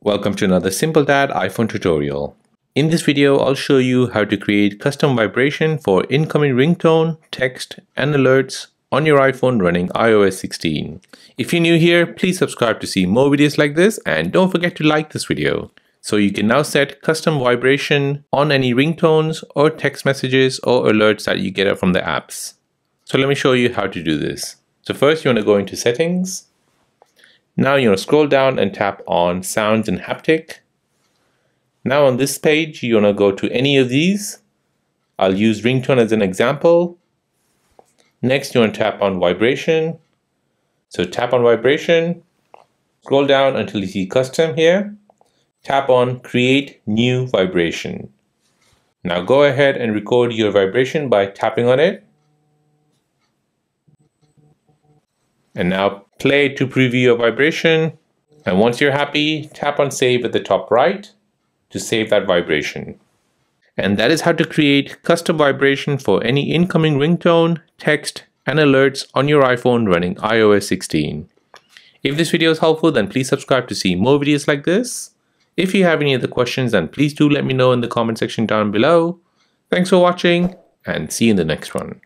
Welcome to another SimpleDad iPhone tutorial. In this video, I'll show you how to create custom vibration for incoming ringtone, text, and alerts on your iPhone running iOS 16. If you're new here, please subscribe to see more videos like this and don't forget to like this video. So you can now set custom vibration on any ringtones or text messages or alerts that you get from the apps. So let me show you how to do this. So first you want to go into settings. Now you want to scroll down and tap on sounds and haptic. Now on this page you want to go to any of these. I'll use ringtone as an example. Next you want to tap on vibration. So tap on vibration, scroll down until you see custom here. Tap on create new vibration. Now go ahead and record your vibration by tapping on it. And now play to preview your vibration. And once you're happy, tap on save at the top right to save that vibration. And that is how to create custom vibration for any incoming ringtone, text, and alerts on your iPhone running iOS 16. If this video is helpful, then please subscribe to see more videos like this. If you have any other questions, then please do let me know in the comment section down below. Thanks for watching and see you in the next one.